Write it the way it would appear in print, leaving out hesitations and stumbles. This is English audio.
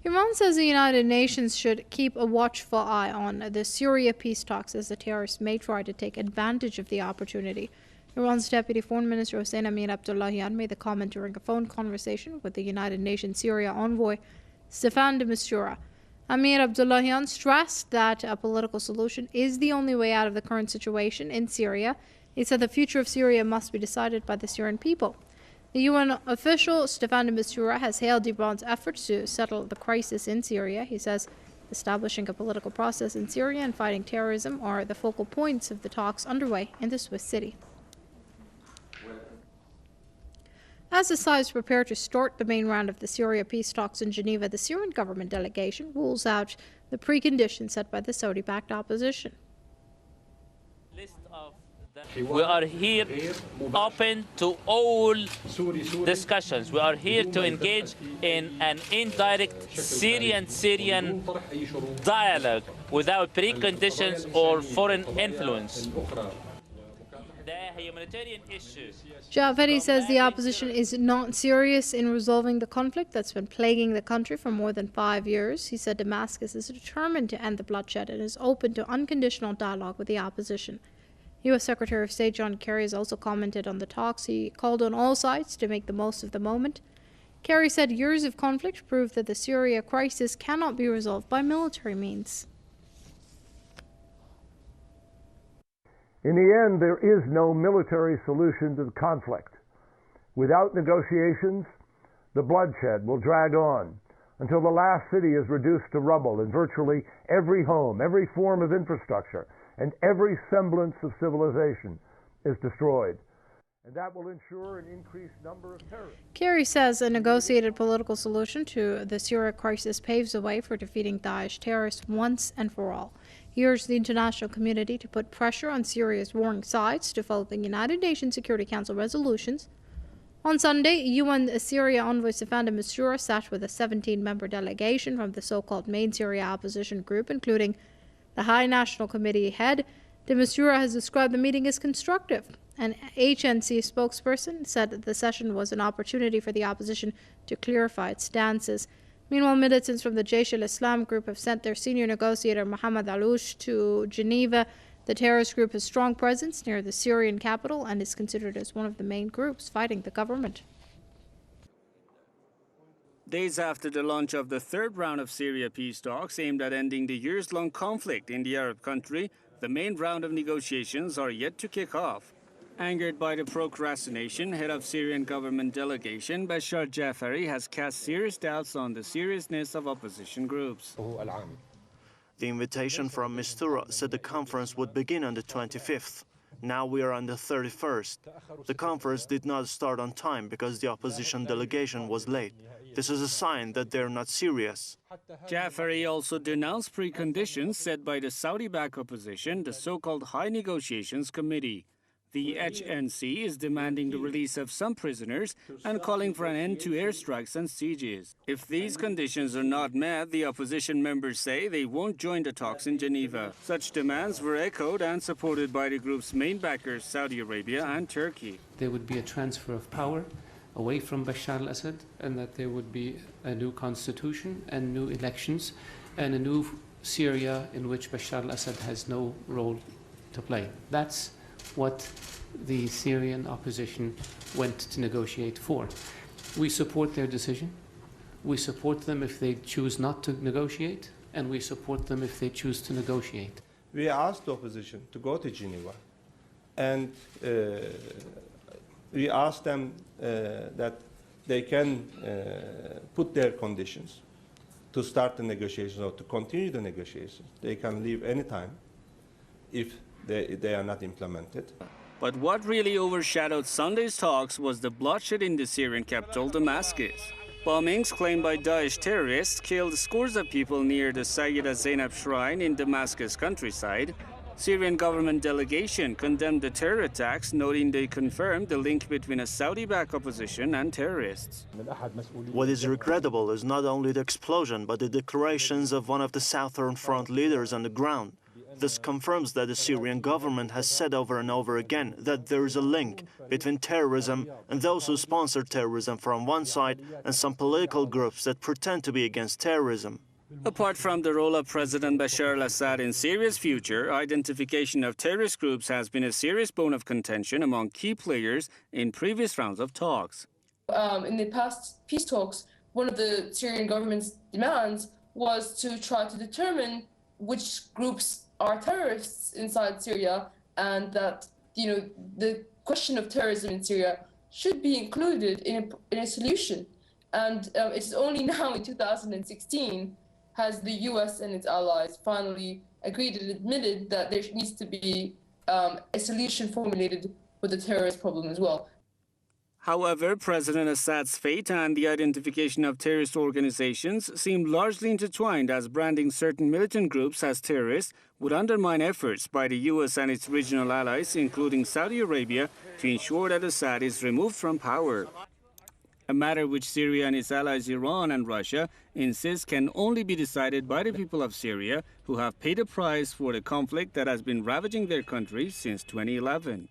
Iran says the United Nations should keep a watchful eye on the Syria peace talks, as the terrorists may try to take advantage of the opportunity. Iran's Deputy Foreign Minister Hossein Amir Abdullahian made the comment during a phone conversation with the United Nations Syria envoy Staffan de Mistura. Amir Abdullahian stressed that a political solution is the only way out of the current situation in Syria. He said the future of Syria must be decided by the Syrian people. The UN official Staffan de Mistura has hailed Iran's efforts to settle the crisis in Syria. He says establishing a political process in Syria and fighting terrorism are the focal points of the talks underway in the Swiss city. As the sides prepare to start the main round of the Syria peace talks in Geneva, the Syrian government delegation rules out the preconditions set by the Saudi-backed opposition. We are here open to all discussions. We are here to engage in an indirect Syrian dialogue without preconditions or foreign influence. The humanitarian issue. Jafari says the opposition is not serious in resolving the conflict that's been plaguing the country for more than 5 years. He said Damascus is determined to end the bloodshed and is open to unconditional dialogue with the opposition. U.S. Secretary of State John Kerry has also commented on the talks. He called on all sides to make the most of the moment. Kerry said years of conflict prove that the Syria crisis cannot be resolved by military means. In the end, there is no military solution to the conflict. Without negotiations, the bloodshed will drag on until the last city is reduced to rubble and virtually every home, every form of infrastructure, and every semblance of civilization is destroyed. And that will ensure an increased number of terrorists. Kerry says a negotiated political solution to the Syria crisis paves the way for defeating Daesh terrorists once and for all. He urged the international community to put pressure on Syria's warring sides to follow the United Nations Security Council resolutions. On Sunday, UN Syria envoy Staffan de Mistura sat with a 17-member delegation from the so-called main Syria opposition group, including the High National Committee head. De Mistura has described the meeting as constructive. An HNC spokesperson said that the session was an opportunity for the opposition to clarify its stances. Meanwhile, militants from the Jaish al-Islam group have sent their senior negotiator Mohammed Aloush to Geneva. The terrorist group has strong presence near the Syrian capital and is considered as one of the main groups fighting the government. Days after the launch of the third round of Syria peace talks aimed at ending the years-long conflict in the Arab country, the main round of negotiations are yet to kick off. Angered by the procrastination, head of Syrian government delegation Bashar Jafari has cast serious doubts on the seriousness of opposition groups. The invitation from Mistura said the conference would begin on the 25th. Now we are on the 31st. The conference did not start on time because the opposition delegation was late. This is a sign that they're not serious. Jafari also denounced preconditions set by the Saudi-backed opposition, the so-called High Negotiations Committee. The HNC is demanding the release of some prisoners and calling for an end to airstrikes and sieges. If these conditions are not met, the opposition members say they won't join the talks in Geneva. Such demands were echoed and supported by the group's main backers, Saudi Arabia and Turkey. There would be a transfer of power away from Bashar al-Assad, and that there would be a new constitution and new elections and a new Syria in which Bashar al-Assad has no role to play. That's what the Syrian opposition went to negotiate for. We support their decision. We support them if they choose not to negotiate, and we support them if they choose to negotiate. We asked the opposition to go to Geneva, and we asked them that they can put their conditions to start the negotiations or to continue the negotiations. They can leave anytime if they are not implemented. But what really overshadowed Sunday's talks was the bloodshed in the Syrian capital, Damascus. Bombings claimed by Daesh terrorists killed scores of people near the Sayyida Zainab shrine in Damascus countryside. Syrian government delegation condemned the terror attacks, noting they confirmed the link between a Saudi-backed opposition and terrorists. What is regrettable is not only the explosion, but the declarations of one of the Southern Front leaders on the ground. This confirms that the Syrian government has said over and over again that there is a link between terrorism and those who sponsor terrorism from one side and some political groups that pretend to be against terrorism. Apart from the role of President Bashar al-Assad in Syria's future, identification of terrorist groups has been a serious bone of contention among key players in previous rounds of talks. In the past peace talks, one of the Syrian government's demands was to try to determine which groups are terrorists inside Syria, and that the question of terrorism in Syria should be included in a solution. And it's only now in 2016 has the US and its allies finally agreed and admitted that there needs to be a solution formulated for the terrorist problem as well. However, President Assad's fate and the identification of terrorist organizations seem largely intertwined, as branding certain militant groups as terrorists would undermine efforts by the US and its regional allies, including Saudi Arabia, to ensure that Assad is removed from power. A matter which Syria and its allies Iran and Russia insist can only be decided by the people of Syria, who have paid a price for the conflict that has been ravaging their country since 2011.